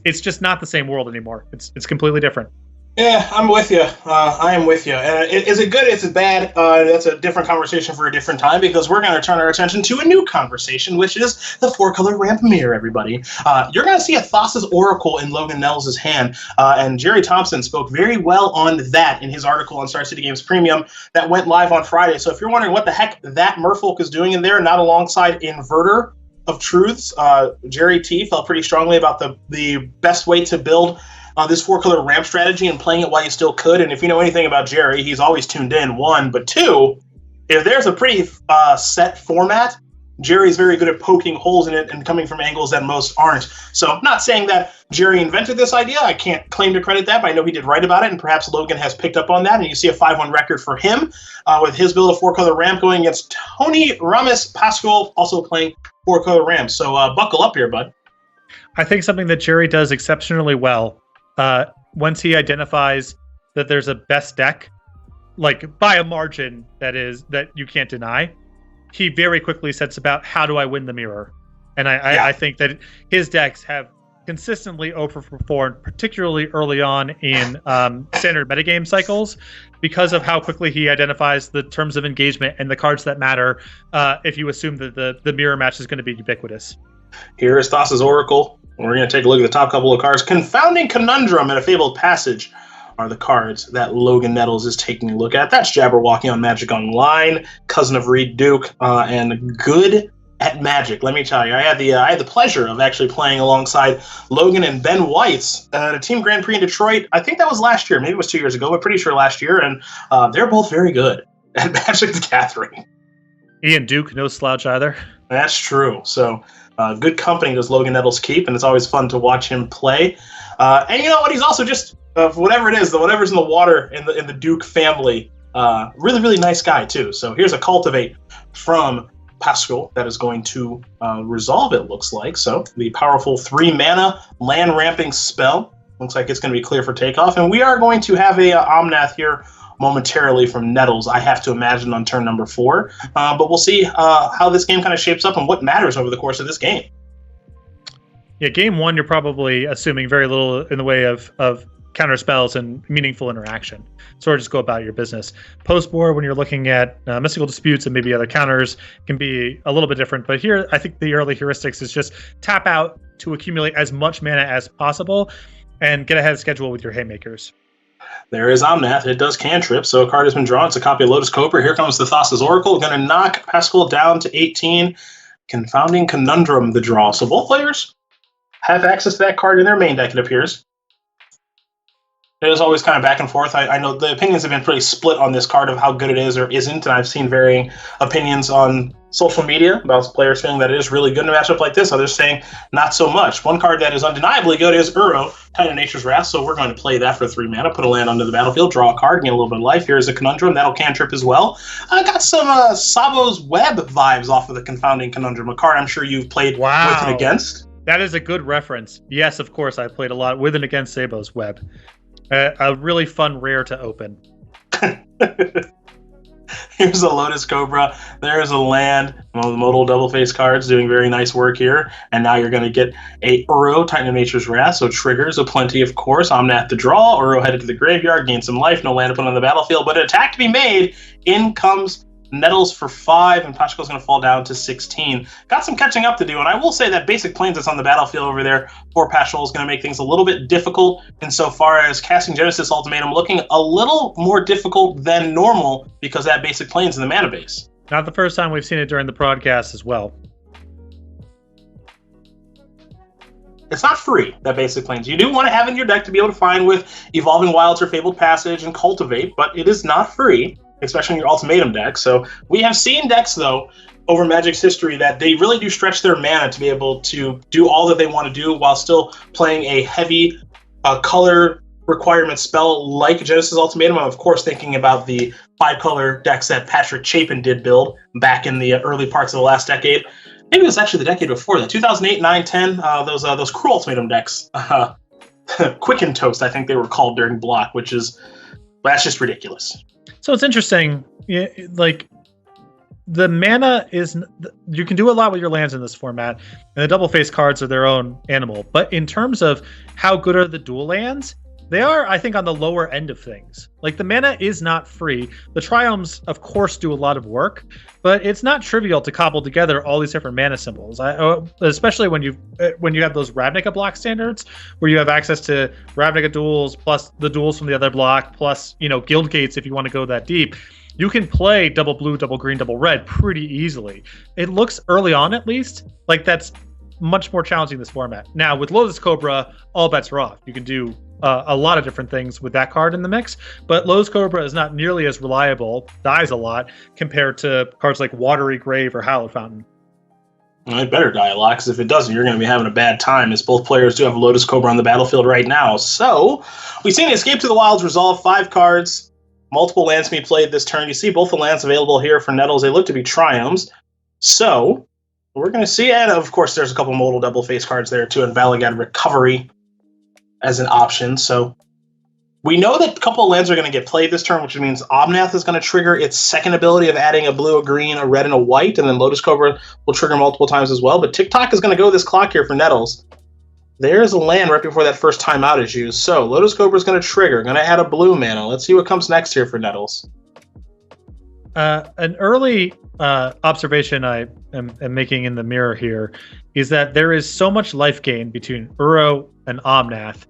it's just not the same world anymore. It's completely different. Yeah, I'm with you. I am with you. Is it good? Is it bad? That's a different conversation for a different time, because we're going to turn our attention to a new conversation, which is the 4-color ramp mirror, everybody. You're going to see a Thassa's Oracle in Logan Nettles' hand, and Jerry Thompson spoke very well on that in his article on Star City Games Premium that went live on Friday. So if you're wondering what the heck that merfolk is doing in there, not alongside Inverter of Truths, Jerry T felt pretty strongly about the best way to build this 4-color ramp strategy and playing it while you still could. And if you know anything about Jerry, he's always tuned in, one. But two, if there's a pretty set format, Jerry's very good at poking holes in it and coming from angles that most aren't. So I'm not saying that Jerry invented this idea. I can't claim to credit that, but I know he did write about it, and perhaps Logan has picked up on that. And you see a 5-1 record for him with his build of 4-color ramp going against Tony Ramos Pascual, also playing 4-color ramp. So buckle up here, bud. I think something that Jerry does exceptionally well, once he identifies that there's a best deck, like by a margin that you can't deny, he very quickly sets about how do I win the mirror. And I think that his decks have consistently overperformed, particularly early on in standard metagame cycles, because of how quickly he identifies the terms of engagement and the cards that matter if you assume that the mirror match is going to be ubiquitous. Here is Thassa's Oracle. We're going to take a look at the top couple of cards. Confounding Conundrum and a Fabled Passage are the cards that Logan Nettles is taking a look at. That's Jabberwocky on Magic Online, cousin of Reed Duke, and good at Magic. Let me tell you, I had the pleasure of actually playing alongside Logan and Ben White's at a Team Grand Prix in Detroit. I think that was last year. Maybe it was 2 years ago, but pretty sure last year. And they're both very good at Magic the Gathering. Ian Duke, no slouch either. That's true. So good company does Logan Nettles keep, and it's always fun to watch him play. And you know what? He's also just whatever it is, whatever's in the water in the Duke family. Really, really nice guy too. So here's a Cultivate from Pascual that is going to resolve, it looks like. So the powerful 3-mana land ramping spell looks like it's going to be clear for takeoff, and we are going to have a Omnath here momentarily from Nettles, I have to imagine, on turn number 4. But we'll see how this game kind of shapes up and what matters over the course of this game. Yeah, game 1, you're probably assuming very little in the way of counter spells and meaningful interaction. Sort of just go about your business. Post-board, when you're looking at mystical disputes and maybe other counters, can be a little bit different. But here, I think the early heuristics is just tap out to accumulate as much mana as possible and get ahead of schedule with your haymakers. There is Omnath. It does cantrip, so a card has been drawn. It's a copy of Lotus Cobra. Here comes the Thassa's Oracle. Going to knock Pascual down to 18. Confounding Conundrum, the draw. So both players have access to that card in their main deck, it appears. It is always kind of back and forth. I know the opinions have been pretty split on this card of how good it is or isn't, and I've seen varying opinions on social media about players saying that it is really good in a matchup like this, others saying not so much. One card that is undeniably good is Uro, Titan of Nature's Wrath, so we're going to play that for 3 mana, put a land onto the battlefield, draw a card, gain a little bit of life. Here's a Conundrum, that'll cantrip as well. I got some Sabo's Web vibes off of the Confounding Conundrum, a card I'm sure you've played with and against. That is a good reference. Yes, of course, I played a lot with and against Sabo's Web. A really fun rare to open. Here's a Lotus Cobra. There's a land. Well, the modal double face cards doing very nice work here. And now you're going to get a Uro, Titan of Nature's Wrath. So triggers a plenty, of course. Omnath to draw. Uro headed to the graveyard. Gain some life. No land to put on the battlefield. But an attack to be made. In comes Nettles for 5, and Pascual's going to fall down to 16. Got some catching up to do, and I will say that basic planes that's on the battlefield over there for Pascual is going to make things a little bit difficult insofar as casting Genesis Ultimatum looking a little more difficult than normal because that basic plane's in the mana base. Not the first time we've seen it during the broadcast as well. It's not free, that basic planes. You do want to have in your deck to be able to find with Evolving Wilds or Fabled Passage and Cultivate, but it is not free, especially in your Ultimatum deck. So we have seen decks, though, over Magic's history that they really do stretch their mana to be able to do all that they want to do while still playing a heavy color requirement spell like Genesis Ultimatum. I'm, of course, thinking about the 5-color decks that Patrick Chapin did build back in the early parts of the last decade. Maybe it was actually the decade before that, 2008, 9, 10, those Cruel Ultimatum decks. Quicken Toast, I think they were called during Block, that's just ridiculous. So it's interesting, like the mana is, you can do a lot with your lands in this format, and the double face cards are their own animal. But in terms of how good are the dual lands, they are, I think, on the lower end of things. Like, the mana is not free. The Triomes, of course, do a lot of work, but it's not trivial to cobble together all these different mana symbols. Especially when you have those Ravnica block standards, where you have access to Ravnica duels plus the duels from the other block plus guild gates if you want to go that deep. You can play double blue, double green, double red pretty easily. It looks, early on at least, like that's much more challenging this format. Now with Lotus Cobra, all bets are off. You can do a lot of different things with that card in the mix, but Lotus Cobra is not nearly as reliable, dies a lot, compared to cards like Watery Grave or Hallowed Fountain. Well, it better die a lot, because if it doesn't, you're going to be having a bad time, as both players do have Lotus Cobra on the battlefield right now. So, we've seen Escape to the Wilds resolve 5 cards. Multiple lands can be played this turn. You see both the lands available here for Nettles. They look to be Triomes. So, we're going to see, and of course, there's a couple modal double face cards there too, and Valagad Recovery as an option. So we know that a couple of lands are going to get played this turn, which means Omnath is going to trigger its second ability of adding a blue, a green, a red, and a white, and then Lotus Cobra will trigger multiple times as well. But TikTok is going to go this clock here for Nettles. There's a land right before that first timeout is used. So Lotus Cobra is going to trigger, going to add a blue mana. Let's see what comes next here for Nettles. An early observation I am making in the mirror here is that there is so much life gain between Uro and Omnath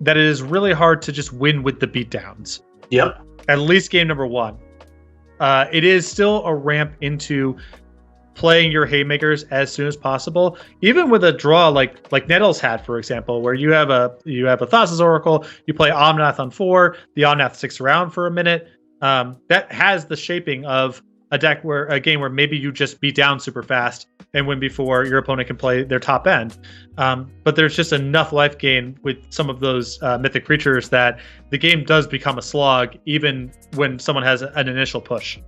that it is really hard to just win with the beatdowns. Yep. At least game number 1. It is still a ramp into playing your haymakers as soon as possible, even with a draw like Nettles had, for example, where you have a Thassa's Oracle, you play Omnath on 4, the Omnath sticks around for a minute. That has the shaping of a game where maybe you just beat down super fast and win before your opponent can play their top end. But there's just enough life gain with some of those mythic creatures that the game does become a slog, even when someone has an initial push.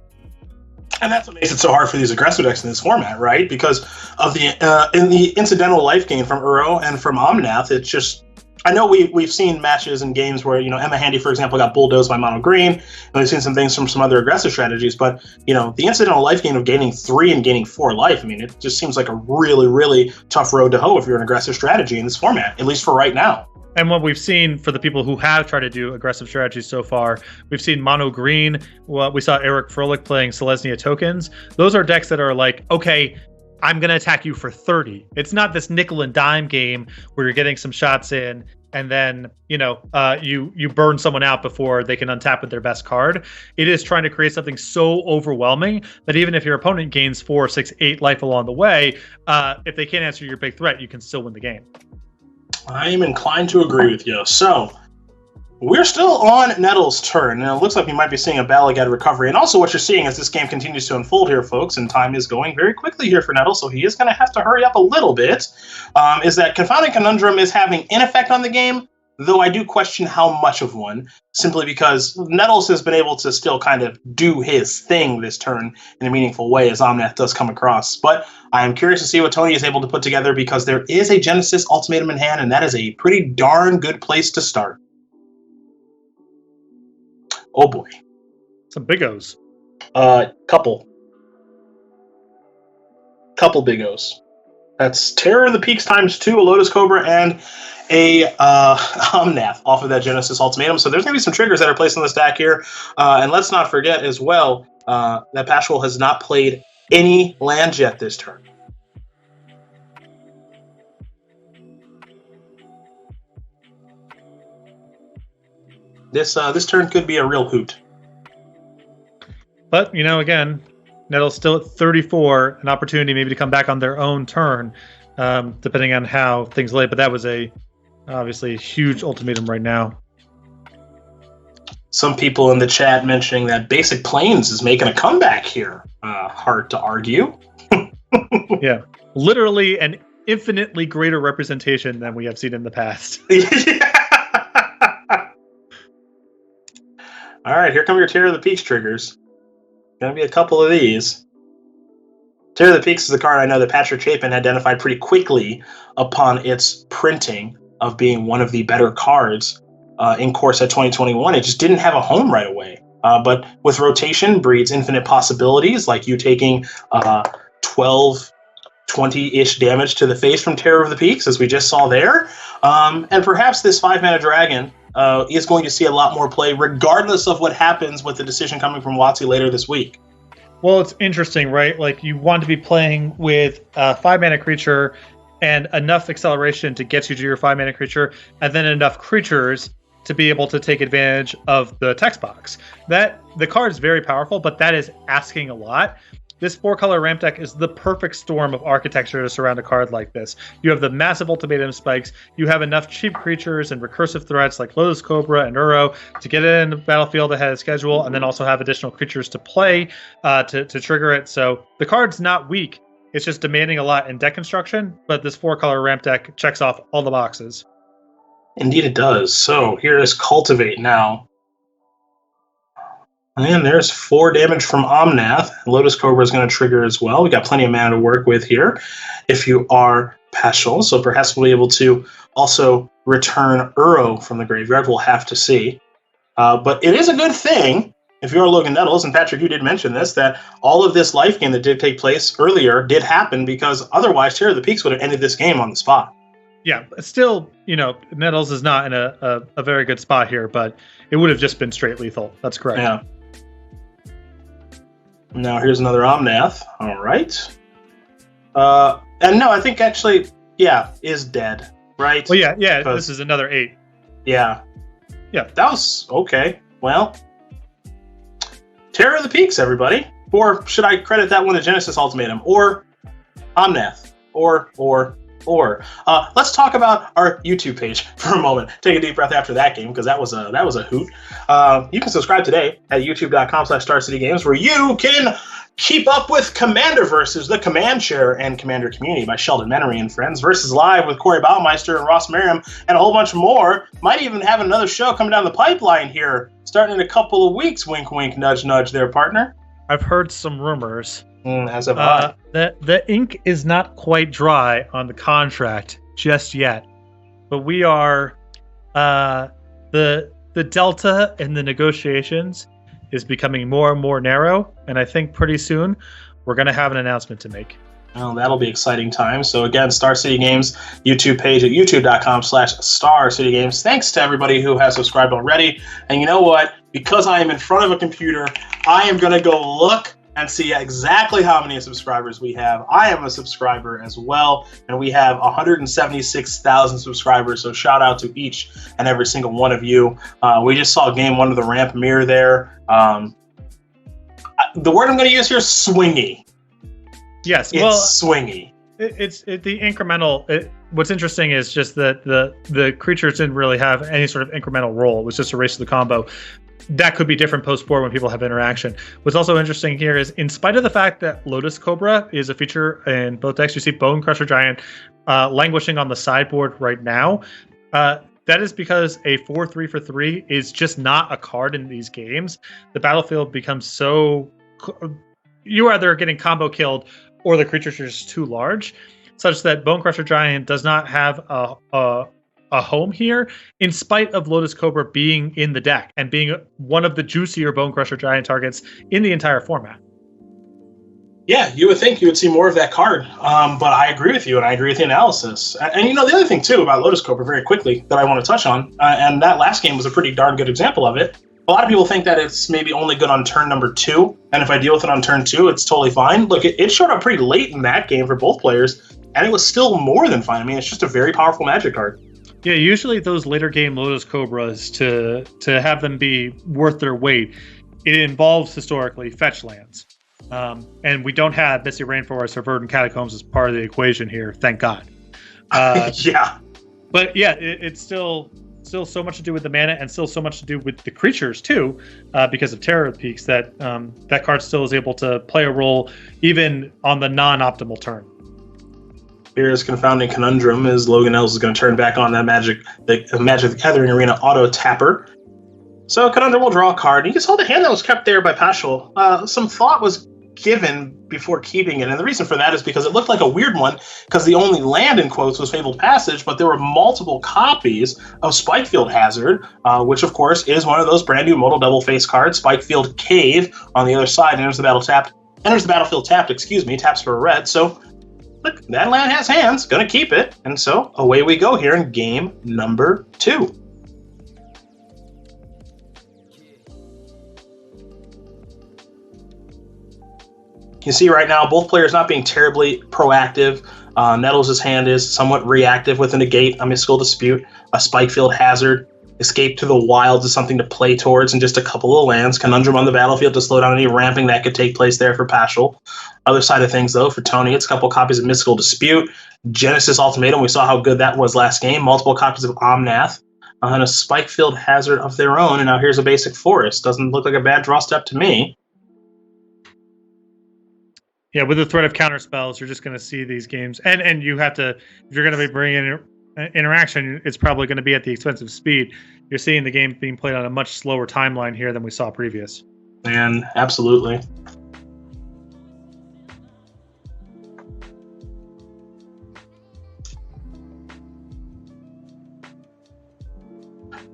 And that's what makes it so hard for these aggressive decks in this format, right? Because of the incidental life gain from Uro and from Omnath. It's just, I know we've seen matches and games where, Emma Handy, for example, got bulldozed by mono green, and we've seen some things from some other aggressive strategies, but, the incidental life gain of gaining 3 and gaining 4 life, it just seems like a really, really tough road to hoe if you're an aggressive strategy in this format, at least for right now. And what we've seen for the people who have tried to do aggressive strategies so far, we've seen mono green. Well, we saw Eric Froelich playing Selesnya tokens. Those are decks that are like, okay, I'm going to attack you for 30. It's not this nickel and dime game where you're getting some shots in and then, you burn someone out before they can untap with their best card. It is trying to create something so overwhelming that even if your opponent gains 4, 6, 8 life along the way, if they can't answer your big threat, you can still win the game. I am inclined to agree with you. So, we're still on Nettles' turn, and it looks like we might be seeing a Valagad Recovery. And also what you're seeing as this game continues to unfold here, folks, and time is going very quickly here for Nettles, so he is going to have to hurry up a little bit, is that Confounding Conundrum is having an effect on the game, though I do question how much of one, simply because Nettles has been able to still kind of do his thing this turn in a meaningful way as Omnath does come across. But I am curious to see what Tony is able to put together, because there is a Genesis Ultimatum in hand, and that is a pretty darn good place to start. Oh boy. Some big O's. Couple big O's. That's Terror of the Peaks ×2, a Lotus Cobra, and a Omnath off of that Genesis Ultimatum. So there's going to be some triggers that are placed on the stack here. And let's not forget as well that Pascual has not played any lands yet this turn. This turn could be a real hoot. But, again, Nettles still at 34, an opportunity maybe to come back on their own turn, depending on how things lay. But that was obviously a huge ultimatum right now. Some people in the chat mentioning that Basic Plains is making a comeback here. Hard to argue. Yeah, literally an infinitely greater representation than we have seen in the past. All right, here come your Terror of the Peaks triggers. Going to be a couple of these. Terror of the Peaks is a card I know that Patrick Chapin identified pretty quickly upon its printing of being one of the better cards in Core Set 2021. It just didn't have a home right away. But with rotation breeds infinite possibilities, like you taking 12, 20-ish damage to the face from Terror of the Peaks, as we just saw there. And perhaps this 5-mana dragon is going to see a lot more play, regardless of what happens with the decision coming from WotC later this week. Well, it's interesting, right? Like, you want to be playing with a 5-mana creature and enough acceleration to get you to your 5-mana creature, and then enough creatures to be able to take advantage of the text box. That the card is very powerful, but that is asking a lot. This 4-color ramp deck is the perfect storm of architecture to surround a card like this. You have the massive ultimatum spikes, you have enough cheap creatures and recursive threats like Lotus Cobra and Uro to get it in the battlefield ahead of schedule, and then also have additional creatures to play to trigger it. So the card's not weak, it's just demanding a lot in deck construction, but this 4-color ramp deck checks off all the boxes. Indeed it does. So here is Cultivate now. And there's 4 damage from Omnath. Lotus Cobra is going to trigger as well. We got plenty of mana to work with here if you are Pascual. So perhaps we'll be able to also return Uro from the graveyard. We'll have to see. But it is a good thing, if you're Logan Nettles, and Patrick, you did mention this, that all of this life gain that did take place earlier did happen, because otherwise Terror of the Peaks would have ended this game on the spot. Yeah, but still, Nettles is not in a very good spot here, but it would have just been straight lethal. That's correct. Yeah. Now here's another Omnath. All right. And no, I think actually, is dead, right? Well, yeah. This is another 8. Yeah. Yeah. That was okay. Well, Terror of the Peaks, everybody. Or should I credit that one to Genesis Ultimatum? Or Omnath? Or. Let's talk about our YouTube page for a moment. Take a deep breath after that game, because that was a hoot. You can subscribe today at youtube.com/StarCityGames, where you can keep up with Commander Versus, the Command Share and Commander Community by Sheldon Menery and friends, versus Live with Corey Baumeister and Ross Merriam, and a whole bunch more. Might even have another show coming down the pipeline here, starting in a couple of weeks. Wink, wink, nudge, nudge there, partner. I've heard some rumors. As have I. The ink is not quite dry on the contract just yet, but we are the delta in the negotiations is becoming more and more narrow, and I think pretty soon we're going to have an announcement to make. Well, that'll be exciting times. So again, Star City Games YouTube page at youtube.com/StarCityGames. Thanks to everybody who has subscribed already. And you know what? Because I am in front of a computer, I am going to go look and see exactly how many subscribers we have. I am a subscriber as well, and we have 176,000 subscribers, so shout out to each and every single one of you. We just saw game 1 of the Ramp Mirror there. The word I'm going to use here is swingy. Yes, it's swingy. It's the incremental. What's interesting is just that the creatures didn't really have any sort of incremental role. It was just a race to the combo. That could be different post-board when people have interaction. What's also interesting here is, in spite of the fact that Lotus Cobra is a feature in both decks, you see Bone Crusher Giant languishing on the sideboard right now. That is because a 4/3 for 3 is just not a card in these games. The battlefield becomes so... You're either getting combo killed or the creatures are just too large, such that Bone Crusher Giant does not have a home here, in spite of Lotus Cobra being in the deck and being one of the juicier Bone Crusher Giant targets in the entire format. Yeah, you would think you would see more of that card, but I agree with you, and I agree with the analysis. And the other thing, too, about Lotus Cobra, very quickly, that I want to touch on, and that last game was a pretty darn good example of it. A lot of people think that it's maybe only good on turn number 2, and if I deal with it on turn 2, it's totally fine. Look, it showed up pretty late in that game for both players, and it was still more than fine. I mean, it's just a very powerful Magic card. Yeah, usually those later game Lotus Cobras, to have them be worth their weight, it involves historically fetch lands. And we don't have Misty Rainforest or Verdant Catacombs as part of the equation here, thank God. Yeah. But yeah, it's still so much to do with the mana, and still so much to do with the creatures too, because of Terror of the Peaks, that that card still is able to play a role even on the non-optimal turn. Here's Confounding Conundrum, as Logan Nettles is going to turn back on that Magic the Gathering Arena auto tapper. So Conundrum will draw a card. You can saw the hand that was kept there by Pascual. Some thought was given before keeping it. And the reason for that is because it looked like a weird one, because the only land, in quotes, was Fabled Passage, but there were multiple copies of Spikefield Hazard, which, of course, is one of those brand new modal double face cards. Spikefield Cave on the other side enters the battlefield tapped, taps for a red. So, look, that land has hands, gonna keep it. And so, away we go here in game number 2. You see right now, both players not being terribly proactive. Nettles' hand is somewhat reactive with a negate, a mystical dispute, a Spikefield Hazard. Escape to the Wilds is something to play towards, and just a couple of lands. Conundrum on the battlefield to slow down any ramping that could take place there for Pascual. Other side of things, though, for Tony, it's a couple copies of Mystical Dispute. Genesis Ultimatum, we saw how good that was last game. Multiple copies of Omnath. And a Spikefield Hazard of their own, and now here's a basic Forest. Doesn't look like a bad draw step to me. Yeah, with the threat of counter spells, you're just going to see these games, and you have to, if you're going to be bringing in interaction, it's probably going to be at the expense of speed. You're seeing the game being played on a much slower timeline here than we saw previous. And absolutely.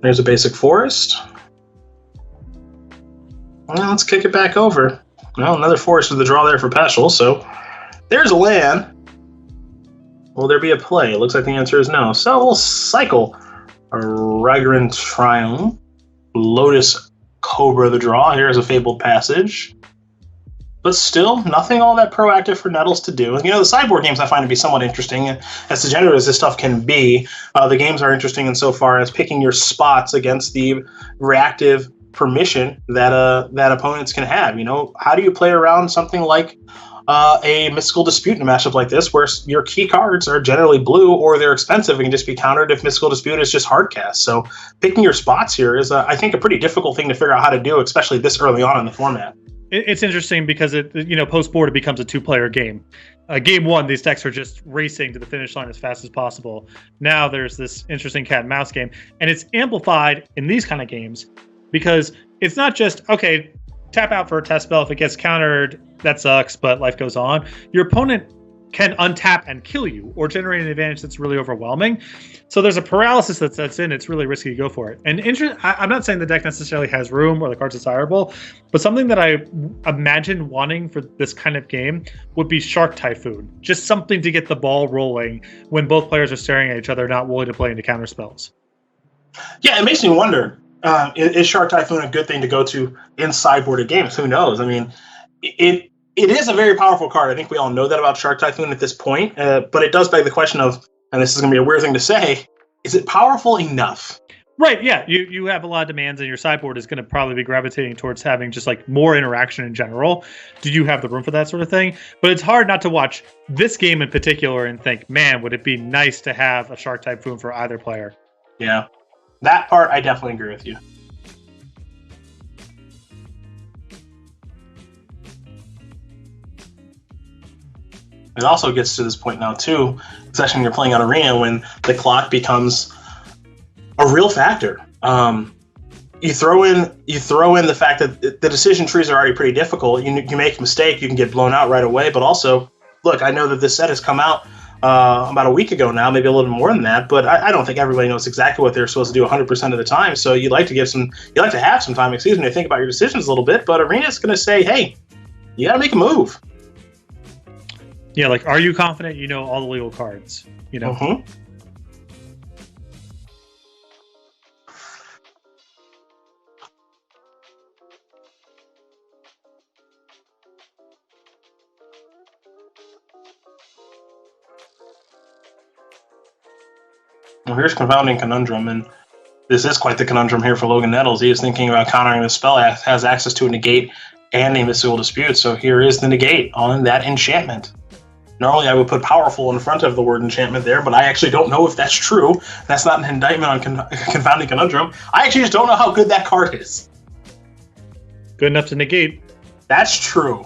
There's a basic Forest. Well, let's kick it back over. Well, another Forest with the draw there for Pascual, so there's a land. Will there be a play? It looks like the answer is no. So we'll cycle a Ragrant Triumph, Lotus Cobra the draw. Here's a Fabled Passage. But still, nothing all that proactive for Nettles to do. You know, the sideboard games I find to be somewhat interesting. As degenerate as this stuff can be, the games are interesting insofar as picking your spots against the reactive permission that opponents can have. You know, how do you play around something like a Mystical Dispute in a matchup like this, where your key cards are generally blue or they're expensive and can just be countered if Mystical Dispute is just hard cast. So picking your spots here is, I think, a pretty difficult thing to figure out how to do, especially this early on in the format. It's interesting because post-board it becomes a two-player game. Game 1, these decks are just racing to the finish line as fast as possible. Now there's this interesting cat and mouse game, and it's amplified in these kind of games because it's not just, okay, tap out for a test spell. If it gets countered, that sucks, but life goes on. Your opponent can untap and kill you or generate an advantage that's really overwhelming. So there's a paralysis that sets in. It's really risky to go for it. And I'm not saying the deck necessarily has room or the card's desirable, but something that I imagine wanting for this kind of game would be Shark Typhoon. Just something to get the ball rolling when both players are staring at each other, not willing to play into counter spells. Yeah, it makes me wonder, is Shark Typhoon a good thing to go to in sideboarded games? Who knows? I mean, it is a very powerful card. I think we all know that about Shark Typhoon at this point, but it does beg the question of, and this is going to be a weird thing to say, is it powerful enough? Right, yeah. You have a lot of demands, and your sideboard is going to probably be gravitating towards having just like more interaction in general. Do you have the room for that sort of thing? But it's hard not to watch this game in particular and think, man, would it be nice to have a Shark Typhoon for either player? Yeah, that part I definitely agree with you. It also gets to this point now too, especially when you're playing on Arena, when the clock becomes a real factor. You throw in the fact that the decision trees are already pretty difficult. You make a mistake, you can get blown out right away. But also, look, I know that this set has come out about a week ago now, maybe a little more than that. But I don't think everybody knows exactly what they're supposed to do 100% of the time. So you like to have some time, to think about your decisions a little bit. But Arena's going to say, hey, you got to make a move. Yeah, like, are you confident you know all the legal cards? You know? Mm-hmm. Well, here's Confounding Conundrum, and this is quite the conundrum here for Logan Nettles. He is thinking about countering the spell, has access to a negate and a Mystical Dispute, so here is the negate on that enchantment. Normally I would put powerful in front of the word enchantment there, but I actually don't know if that's true. That's not an indictment on Confounding Conundrum. I actually just don't know how good that card is. Good enough to negate. That's true.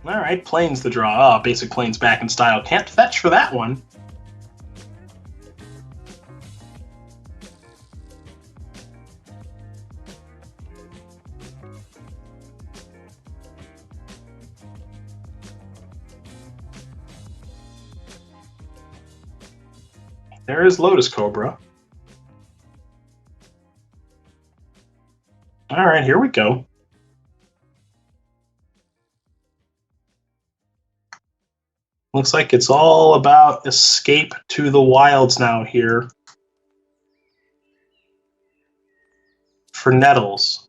All right, Plains the draw. Basic Plains back in style. Can't fetch for that one. There is Lotus Cobra. All right, here we go. Looks like it's all about escape to the wilds now here for Nettles.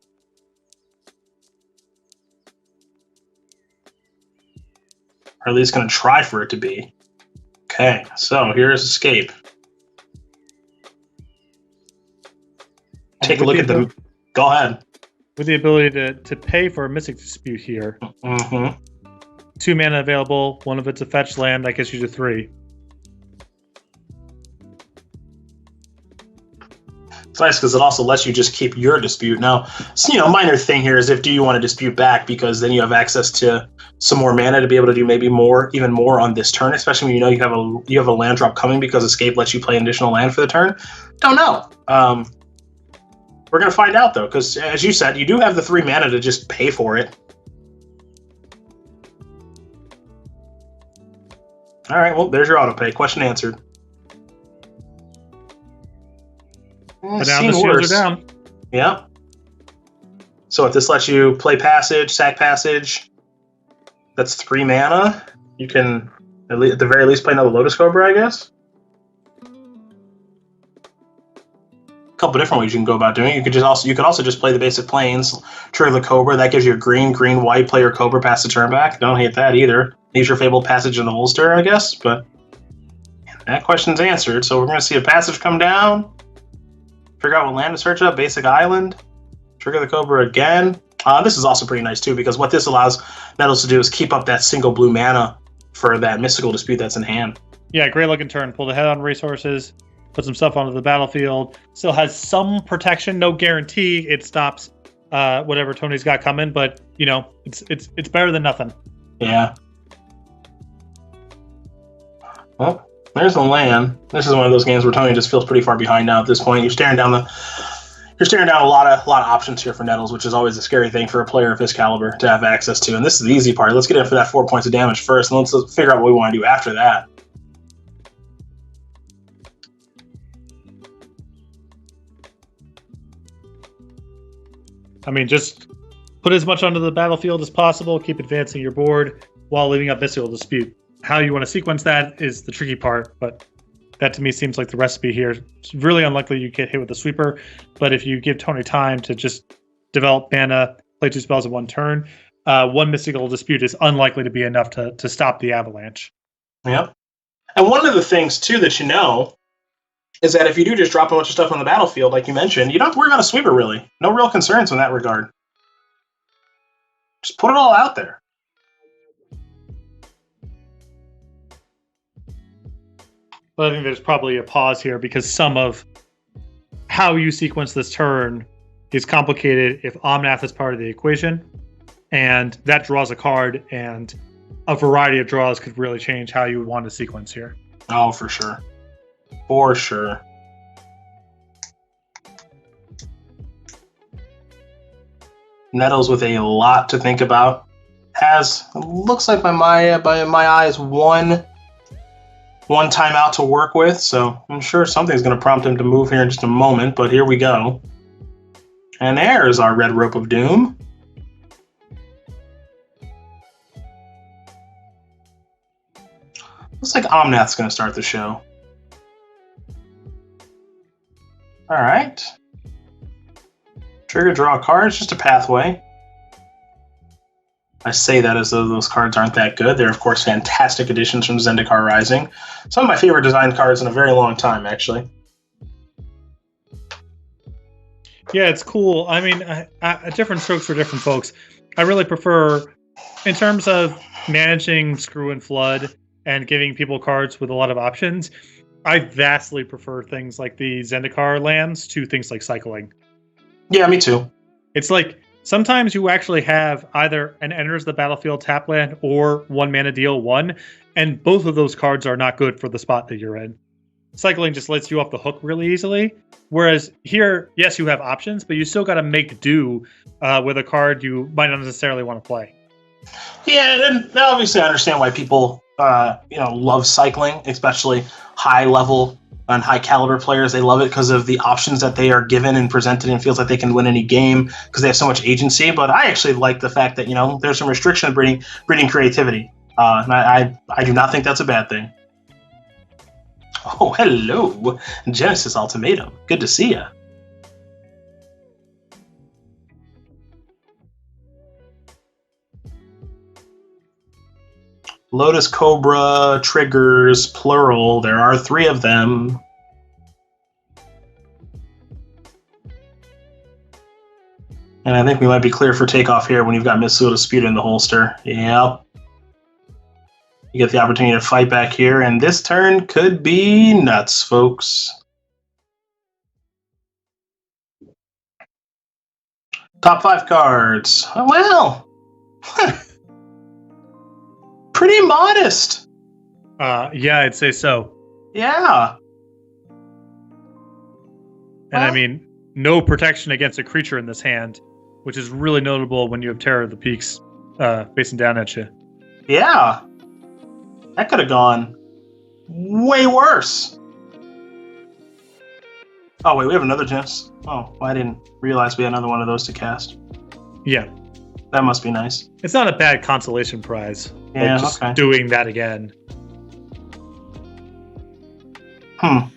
Or at least going to try for it to be. Okay, so here's escape. Take a look at the... Go ahead. With the ability to pay for a Mystic Dispute here. Mm-hmm. 2 mana available. One of it's a fetch land. That gets you to 3. It's nice because it also lets you just keep your dispute. Now, minor thing here is do you want to dispute back, because then you have access to some more mana to be able to do maybe even more on this turn, especially when you have a land drop coming, because escape lets you play an additional land for the turn. Don't know. We're going to find out, though, because, as you said, you do have the 3 mana to just pay for it. All right, well, there's your autopay. Question answered. But now the shields are down. Yeah. So if this lets you play passage, sack passage, that's 3 mana. You can, at the very least, play another Lotus Cobra, I guess. Couple different ways you can go about doing it. You could also just play the basic planes, trigger the Cobra. That gives you a green, white, play your Cobra, pass the turn back. Don't hate that either. Leaves your Fabled Passage in the holster, I guess. But that question's answered. So we're going to see a passage come down. Figure out what land to search up. Basic island. Trigger the Cobra again. This is also pretty nice too, because what this allows Nettles to do is keep up that single blue mana for that Mystical Dispute that's in hand. Yeah, great looking turn. Pull the head on resources. Put some stuff onto the battlefield. Still has some protection, no guarantee it stops whatever Tony's got coming, but it's better than nothing. Yeah. Well, there's the land. This is one of those games where Tony just feels pretty far behind now at this point. You're staring down a lot of options here for Nettles, which is always a scary thing for a player of his caliber to have access to. And this is the easy part. Let's get in for that 4 points of damage first, and let's figure out what we want to do after that. I mean, just put as much onto the battlefield as possible, keep advancing your board while leaving up Mystical Dispute. How you want to sequence that is the tricky part, but that to me seems like the recipe here. It's really unlikely you get hit with a sweeper, but if you give Tony time to just develop mana, play 2 spells in 1 turn, 1 Mystical Dispute is unlikely to be enough to stop the avalanche. Yep. And one of the things, too, that is that if you do just drop a bunch of stuff on the battlefield, like you mentioned, you don't have to worry about a sweeper, really. No real concerns in that regard. Just put it all out there. But I think there's probably a pause here, because some of how you sequence this turn is complicated if Omnath is part of the equation, and that draws a card, and a variety of draws could really change how you would want to sequence here. Oh, for sure. For sure. Nettles with a lot to think about. Looks like by my eyes, one timeout to work with, so I'm sure something's going to prompt him to move here in just a moment, but here we go. And there's our red rope of doom. Looks like Omnath's going to start the show. All right. Trigger, draw a card. It's just a pathway. I say that as though those cards aren't that good. They're, of course, fantastic additions from Zendikar Rising. Some of my favorite design cards in a very long time, actually. Yeah, it's cool. I mean, different strokes for different folks. I really prefer, in terms of managing Screw and Flood and giving people cards with a lot of options, I vastly prefer things like the Zendikar lands to things like cycling. Yeah, me too. It's like sometimes you actually have either an enters the battlefield tap land or 1 mana deal 1, and both of those cards are not good for the spot that you're in. Cycling just lets you off the hook really easily. Whereas here, yes, you have options, but you still got to make do with a card you might not necessarily want to play. Yeah, and obviously I understand why people love cycling, especially high level and high caliber players. They love it because of the options that they are given and presented, and feels like they can win any game because they have so much agency. But I actually like the fact that there's some restriction of breeding creativity, and I do not think that's a bad thing. Oh, hello, Genesis Ultimatum. Good to see ya. Lotus Cobra triggers, plural. There are 3 of them. And I think we might be clear for takeoff here when you've got Missile Disputer in the holster. Yep. You get the opportunity to fight back here, and this turn could be nuts, folks. Top 5 cards. Oh, well. Pretty modest. Yeah, I'd say so. Yeah. And I mean, no protection against a creature in this hand, which is really notable when you have Terror of the Peaks facing down at you. Yeah. That could have gone way worse. Oh, wait, we have another Genesis. Oh, I didn't realize we had another one of those to cast. Yeah. That must be nice. It's not a bad consolation prize. Yeah, like just okay. Doing that again. Yeah,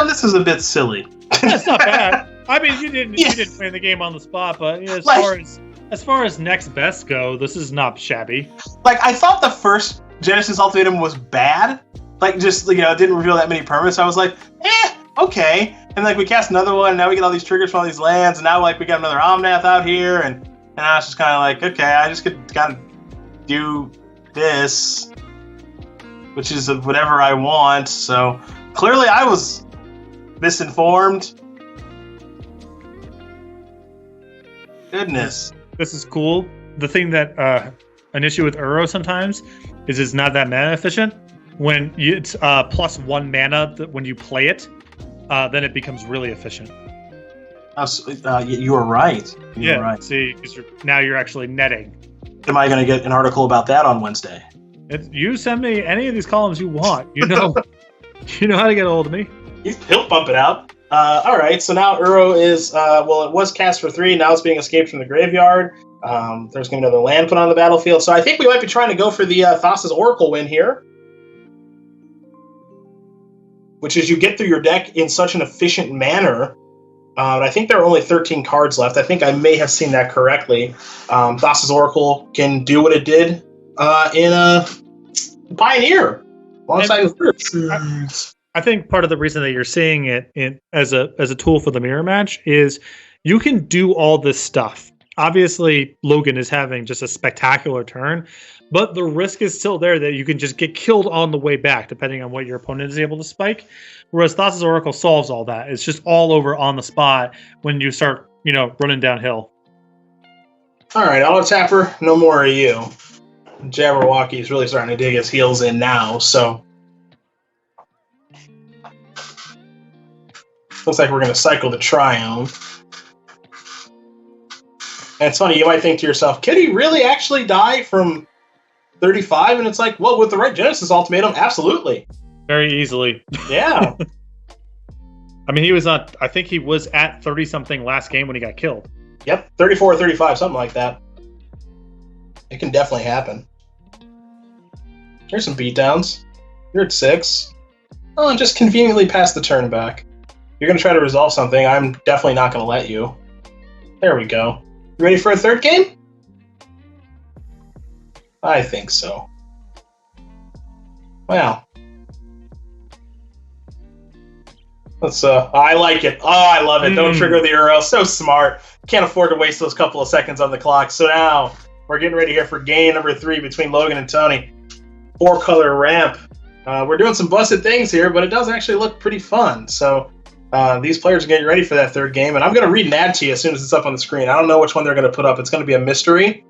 this is a bit silly. That's not bad. I mean, you didn't win the game on the spot, but as far as next best go, this is not shabby. Like, I thought the first Genesis Ultimatum was bad. Like, just it didn't reveal that many permanents. I was like, okay. And like we cast another one, and now we get all these triggers from all these lands, and now like we got another Omnath out here, and I was just kind of like, okay, I just could kind of do this, which is whatever I want. So clearly I was misinformed. Goodness. This is cool. The thing that an issue with Uro sometimes is it's not that mana efficient. When it's +1 mana when you play it, then it becomes really efficient. You are right. You're right. See, because now you're actually netting. Am I going to get an article about that on Wednesday? You send me any of these columns you want. You know how to get a hold of me. He'll bump it out. All right, so now Uro is, it was cast for 3. Now it's being escaped from the graveyard. There's going to be another land put on the battlefield. So I think we might be trying to go for the Thassa's Oracle win here, which is you get through your deck in such an efficient manner. I think there are only 13 cards left. I think I may have seen that correctly. Thassa's Oracle can do what it did in Pioneer. Alongside I think part of the reason that you're seeing it as a tool for the mirror match is you can do all this stuff. Obviously, Logan is having just a spectacular turn, but the risk is still there that you can just get killed on the way back, depending on what your opponent is able to spike. Whereas Thassa's Oracle solves all that. It's just all over on the spot when you start, running downhill. All right, Auto Tapper, no more of you. Jabberwocky's really starting to dig his heels in now, so looks like we're going to cycle the Triumph. And it's funny, you might think to yourself, could he really actually die from 35? And it's like, well, with the right Genesis Ultimatum, absolutely. Very easily. Yeah. I mean, I think he was at 30-something last game when he got killed. Yep, 34 or 35, something like that. It can definitely happen. Here's some beatdowns. You're at 6. Oh, and just conveniently pass the turn back. You're going to try to resolve something. I'm definitely not going to let you. There we go. You ready for a third game? I think so. Wow. Let's, I like it. Oh, I love it. Don't trigger the Uro. So smart. Can't afford to waste those couple of seconds on the clock. So now we're getting ready here for game number 3 between Logan and Tony. 4-color ramp. We're doing some busted things here, but it does actually look pretty fun. So these players are getting ready for that third game, and I'm going to read an ad to you as soon as it's up on the screen. I don't know which one they're going to put up. It's going to be a mystery,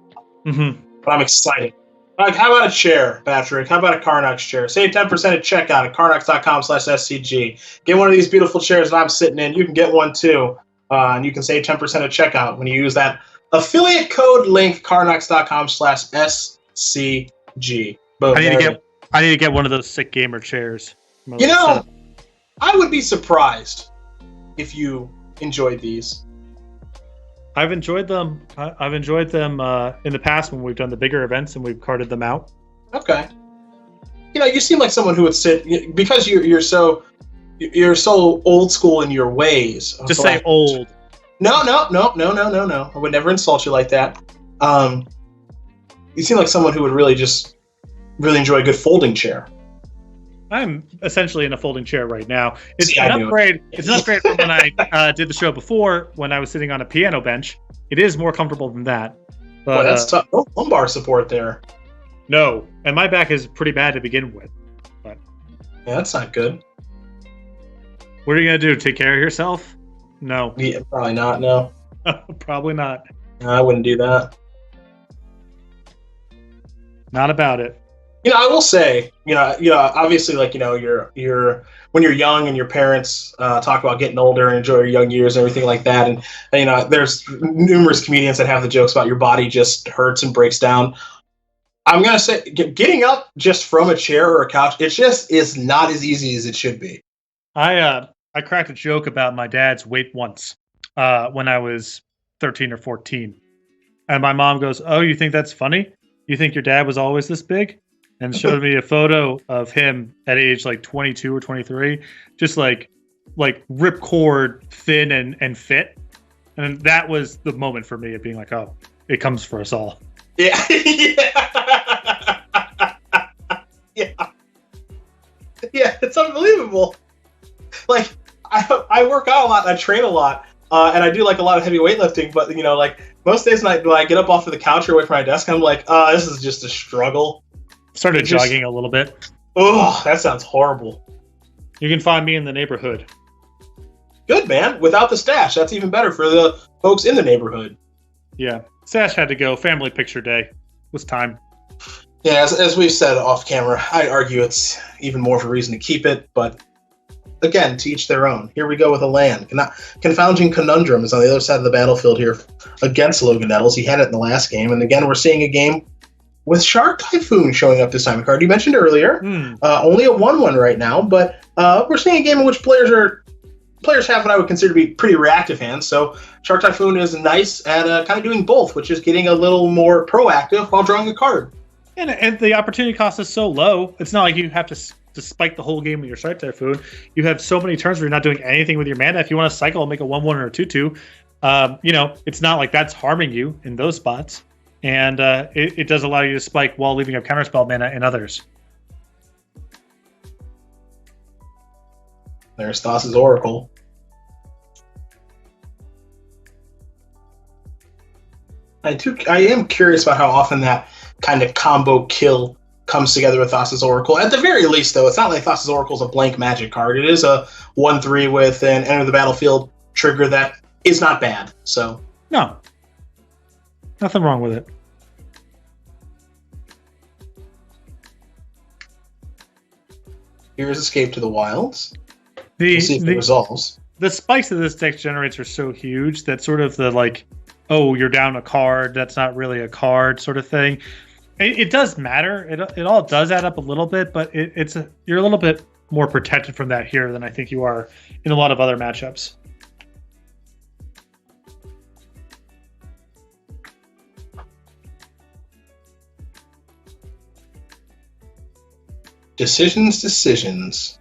but I'm excited. Like, how about a chair, Patrick? How about a Karnox chair? Save 10% at checkout at karnox.com/SCG. Get one of these beautiful chairs that I'm sitting in. You can get one too, and you can save 10% at checkout when you use that Affiliate code link carnox.com/SCG. Boom. I need to get one of those sick gamer chairs. I would be surprised if you enjoyed these. I've enjoyed them. I've enjoyed them in the past when we've done the bigger events and we've carted them out. Okay. You seem like someone who would sit because you're so old school in your ways. Just say old. No. I would never insult you like that. You seem like someone who would really enjoy a good folding chair. I'm essentially in a folding chair right now. It's an upgrade. It's an upgrade from when I did the show before, when I was sitting on a piano bench. It is more comfortable than that. But that's tough. No lumbar support there. No, and my back is pretty bad to begin with. But yeah, that's not good. What are you gonna do? Take care of yourself? No. Yeah, probably not. No. Probably not. No, I wouldn't do that. Not about it. I will say, obviously, like, you're when you're young and your parents talk about getting older and enjoy your young years and everything like that. And there's numerous comedians that have the jokes about your body just hurts and breaks down. I'm going to say getting up just from a chair or a couch, it just is not as easy as it should be. I cracked a joke about my dad's weight once when I was 13 or 14. And my mom goes, "Oh, you think that's funny? You think your dad was always this big?" And showed me a photo of him at age like 22 or 23, just like ripcord, thin and fit. And that was the moment for me of being like, oh, it comes for us all. Yeah. Yeah. Yeah, it's unbelievable. Like, I work out a lot, and I train a lot, and I do like a lot of heavy weightlifting, but like most days when I get up off of the couch or away from my desk, I'm like, this is just a struggle. Started jogging a little bit. Oh, that sounds horrible. You can find me in the neighborhood. Good, man. Without the stash, that's even better for the folks in the neighborhood. Yeah, stash had to go. Family picture day. It was time. Yeah, as we've said off camera, I'd argue it's even more of a reason to keep it, but again, to each their own. Here we go with a land. Confounding Conundrum is on the other side of the battlefield here against Logan Nettles. He had it in the last game, and again, we're seeing a game with Shark Typhoon showing up this time. A card you mentioned earlier. Only a 1/1 right now, but we're seeing a game in which players have what I would consider to be pretty reactive hands. So Shark Typhoon is nice at kind of doing both, which is getting a little more proactive while drawing a card. And the opportunity cost is so low. It's not like you have to spike the whole game with your Shark Typhoon. You have so many turns where you're not doing anything with your mana. If you want to cycle and make a 1/1 or a 2/2, it's not like that's harming you in those spots. And it does allow you to spike while leaving up counterspell mana in others. There's Thassa's Oracle. I am curious about how often that kind of combo kill comes together with Thassa's Oracle. At the very least, though, it's not like Thassa's Oracle is a blank magic card. It is a 1/3 with an enter the battlefield trigger that is not bad. So no. Nothing wrong with it. Here's Escape to the Wilds. We'll see if it resolves. The spikes that this deck generates are so huge that sort of the like, oh, you're down a card, that's not really a card sort of thing. It does matter. It all does add up a little bit, but you're a little bit more protected from that here than I think you are in a lot of other matchups. Decisions.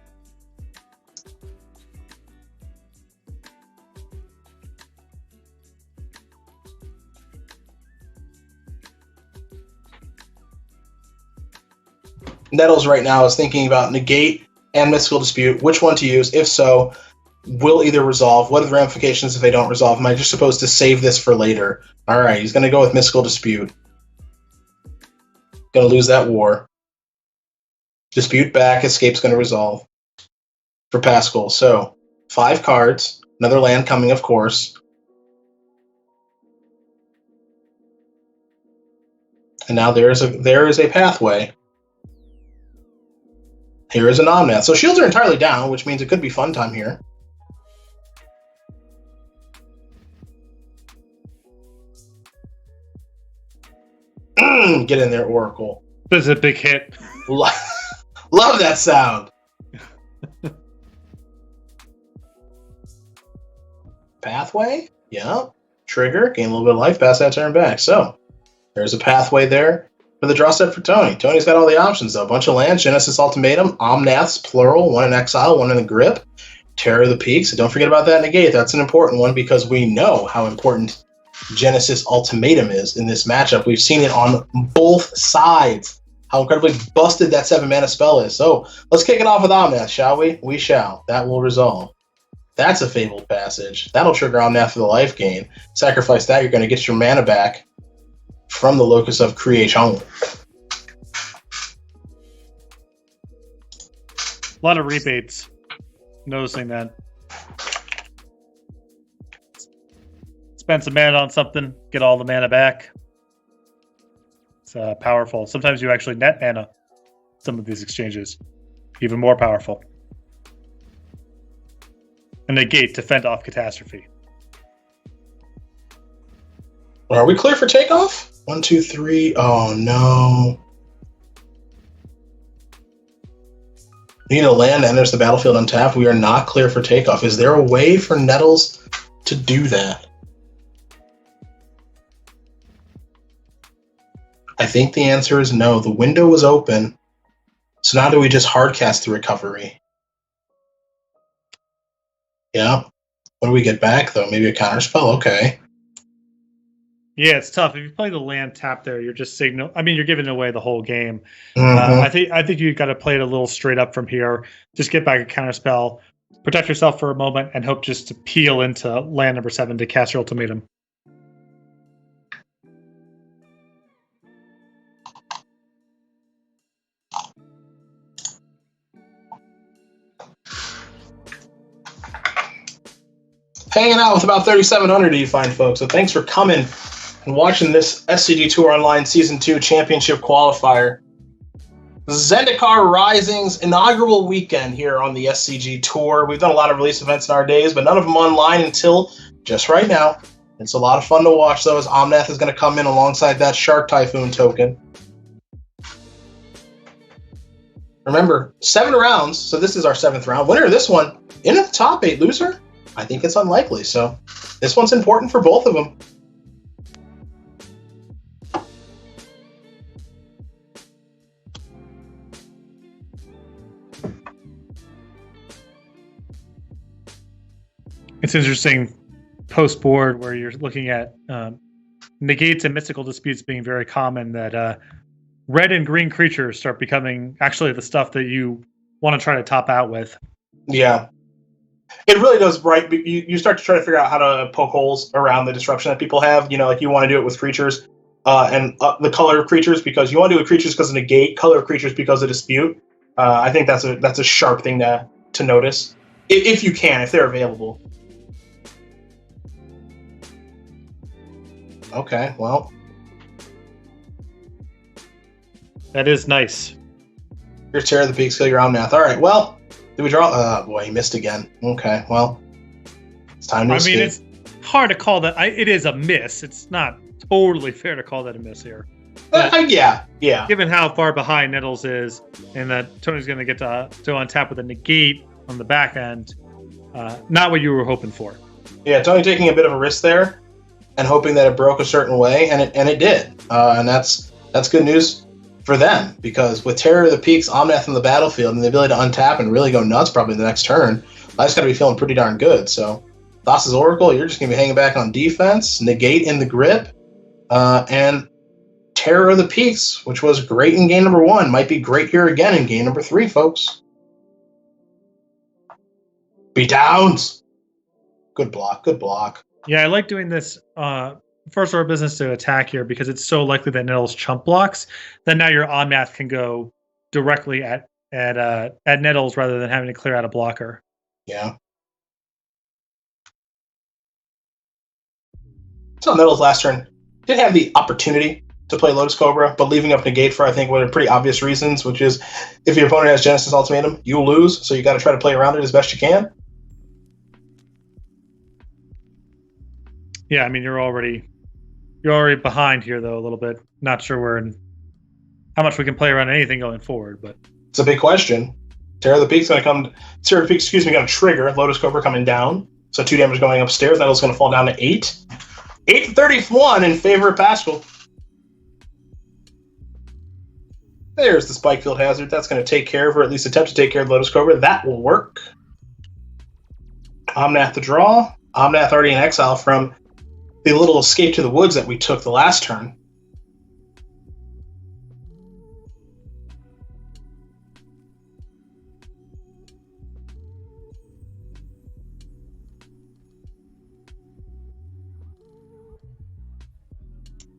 Nettles right now is thinking about negate and mystical dispute, which one to use. If so, will either resolve. What are the ramifications if they don't resolve? Am I just supposed to save this for later? All right, he's going to go with mystical dispute. Going to lose that war. Dispute back, escape's going to resolve for Pascual. So 5 cards, another land coming, of course. And now there is a pathway. Here is an Omnath. So shields are entirely down, which means it could be fun time here. Get in there, Oracle. That's a big hit. Love that sound. Pathway? Yeah. Trigger, gain a little bit of life, pass that turn back. So, there's a pathway there for the draw step for Tony. Tony's got all the options, though. A bunch of lands, Genesis Ultimatum, Omnaths, plural, one in exile, one in the grip, Terror of the Peaks. So don't forget about that negate. That's an important one because we know how important Genesis Ultimatum is in this matchup. We've seen it on both sides, how incredibly busted that 7-mana spell is. So, let's kick it off with Omnath, shall we? We shall. That will resolve. That's a Fabled Passage. That'll trigger Omnath for the life gain. Sacrifice that, you're going to get your mana back from the Locus of Creation. A lot of rebates. Noticing that. Spend some mana on something, get all the mana back. It's powerful. Sometimes you actually net mana some of these exchanges. Even more powerful. And negate to fend off catastrophe. Are we clear for takeoff? 1, 2, 3. Oh no. We need a land that enters the battlefield untapped. We are not clear for takeoff. Is there a way for Nettles to do that? I think the answer is no. The window was open. So now do we just hardcast the recovery? Yeah. What do we get back, though? Maybe a counterspell? Okay. Yeah, it's tough. If you play the land tap there, you're just you're giving away the whole game. Mm-hmm. I think you've got to play it a little straight up from here. Just get back a counterspell, protect yourself for a moment, and hope just to peel into land number 7 to cast your ultimatum. Hanging out with about 3,700 you find, folks. So thanks for coming and watching this SCG Tour Online Season 2 Championship Qualifier. Zendikar Rising's inaugural weekend here on the SCG Tour. We've done a lot of release events in our days, but none of them online until just right now. It's a lot of fun to watch, though, as Omnath is going to come in alongside that Shark Typhoon token. Remember, 7 rounds, so this is our 7th round. Winner of this one, in the top 8. Loser? I think it's unlikely, so this one's important for both of them. It's interesting post-board where you're looking at negates and mystical disputes being very common, that red and green creatures start becoming actually the stuff that you want to try to top out with. Yeah. It really does, right? You start to try to figure out how to poke holes around the disruption that people have. You know, like you want to do it with creatures and the color of creatures, because you want to do it with creatures because of negate, color of creatures because of dispute. I think that's a sharp thing to notice, if you can, if they're available. Okay, well. That is nice. Here's Terror of the Peaks, kill your Omnath. All right, well. Did we draw? Oh, boy, he missed again. Okay, well, it's time to escape. It's hard to call that. It is a miss. It's not totally fair to call that a miss here. Yeah. Given how far behind Nettles is, and that Tony's going to get to untap with a negate on the back end, not what you were hoping for. Yeah, Tony taking a bit of a risk there, and hoping that it broke a certain way, and it did. And that's good news for them, because with Terror of the Peaks, Omnath on the battlefield, and the ability to untap and really go nuts probably the next turn, life's got to be feeling pretty darn good. So, Thassa's Oracle, you're just going to be hanging back on defense, negate in the grip, and Terror of the Peaks, which was great in game number 1, might be great here again in game number 3, folks. Beatdowns! Good block. Yeah, I like doing this first order of business to attack here, because it's so likely that Nettles chump blocks that now your Omnath can go directly at Nettles rather than having to clear out a blocker. Yeah. So Nettles last turn did have the opportunity to play Lotus Cobra, but leaving up negate for, I think, what are pretty obvious reasons, which is if your opponent has Genesis Ultimatum, you lose, so you got to try to play around it as best you can. Yeah, I mean, you're already You're already behind here, though, a little bit. Not sure how much we can play around anything going forward, but it's a big question. Terror of the Peak's going to trigger. Lotus Cobra coming down. So 2 damage going upstairs. Nettles going to fall down to 8. 8-31 in favor of Pascual. There's the Spike Field Hazard. That's going to take care of, or at least attempt to take care of Lotus Cobra. That will work. Omnath to draw. Omnath already in exile from the little escape to the woods that we took the last turn.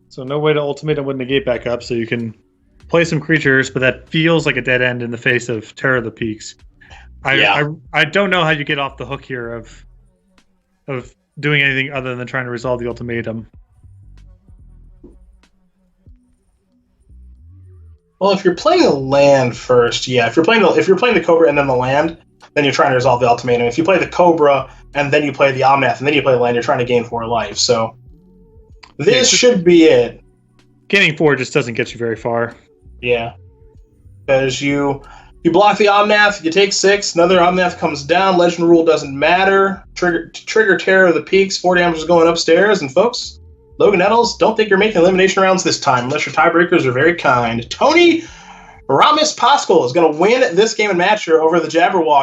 So no way to ultimate and would negate back up, so you can play some creatures, but that feels like a dead end in the face of Terror of the Peaks. I don't know how you get off the hook here of doing anything other than trying to resolve the ultimatum. Well, if you're playing a land first, yeah. If you're playing the Cobra and then the land, then you're trying to resolve the ultimatum. If you play the Cobra and then you play the Omnath and then you play the land, you're trying to gain 4 life. So this should be it. Gaining 4 just doesn't get you very far. Yeah. Because you block the Omnath, you take 6, another Omnath comes down, Legend Rule doesn't matter. Trigger Terror of the Peaks, 4 damage is going upstairs, and folks, Logan Nettles, don't think you're making elimination rounds this time, unless your tiebreakers are very kind. Tony Ramos Pascual is going to win this game and match here over the Jabberwock.